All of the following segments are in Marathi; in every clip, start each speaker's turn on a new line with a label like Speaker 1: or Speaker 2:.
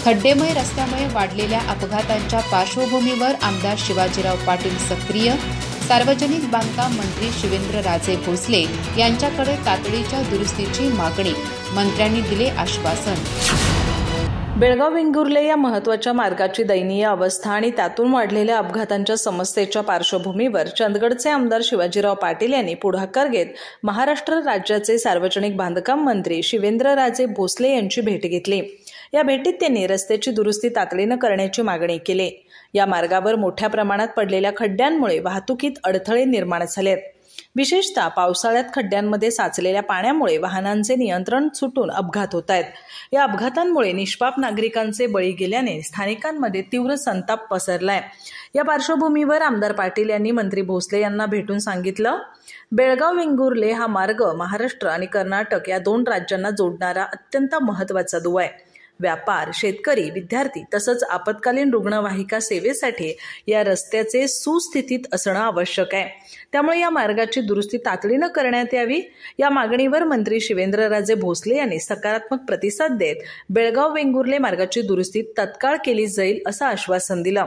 Speaker 1: खड्डेमय रस्त्यामुळे वाढलेल्या अपघातांच्या पार्श्वभूमीवर आमदार शिवाजीराव पाटील सक्रिय. सार्वजनिक बांधकाम मंत्री शिवेंद्रराजे भोसले यांच्याकडे तातडीच्या दुरुस्तीची मागणी. मंत्र्यांनी दिले आश्वासन.
Speaker 2: बेळगाव वेंगुर्ले या महत्त्वाच्या मार्गाची दयनीय अवस्था आणि त्यातून वाढलेल्या अपघातांच्या समस्येच्या पार्श्वभूमीवर चंदगडचे आमदार शिवाजीराव पाटील यांनी पुढाकार घेत महाराष्ट्र राज्याचे सार्वजनिक बांधकाम मंत्री शिवेंद्रराजे भोसले यांची भेट घेतली. या भेटीत त्यांनी रस्त्याची दुरुस्ती तातडीनं करण्याची मागणी केली. या मार्गावर मोठ्या प्रमाणात पडलेल्या खड्ड्यांमुळे वाहतुकीत अडथळे निर्माण झालेत. विशेषतः पावसाळ्यात खड्ड्यांमध्ये साचलेल्या पाण्यामुळे वाहनांचे नियंत्रण सुटून अपघात होत आहेत. या अपघातांमुळे निष्पाप नागरिकांचे बळी गेल्याने स्थानिकांमध्ये तीव्र संताप पसरलाय. या पार्श्वभूमीवर आमदार पाटील यांनी मंत्री भोसले यांना भेटून सांगितलं, बेळगाव वेंगुर्ले हा मार्ग महाराष्ट्र आणि कर्नाटक या 2 राज्यांना जोडणारा अत्यंत महत्त्वाचा दुवा आहे. व्यापार, शेतकरी, विद्यार्थी तसंच आपत्कालीन रुग्णवाहिका सेवेसाठी या रस्त्याचे सुस्थितीत असणं आवश्यक आहे. त्यामुळे या मार्गाची दुरुस्ती तातडीनं करण्यात यावी. या मागणीवर मंत्री शिवेंद्रराजे भोसले यांनी सकारात्मक प्रतिसाद देत बेळगाव वेंगुर्ले मार्गाची दुरुस्ती तत्काळ केली जाईल असं आश्वासन दिलं.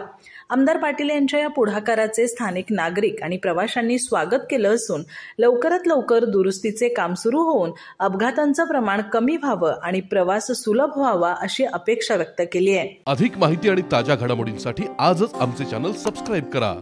Speaker 2: आमदार पाटील यांच्या या पुढाकाराचे स्थानिक नागरिक आणि प्रवाशांनी स्वागत केलं असून लवकरात लवकर दुरुस्तीचे काम सुरू होऊन अपघातांचं प्रमाण कमी व्हावं आणि प्रवास सुलभ व्हावा अशी अपेक्षा व्यक्त केली आहे.
Speaker 3: अधिक माहिती आणि ताज्या घडामोडींसाठी आजच आमचे चॅनल सबस्क्राइब करा.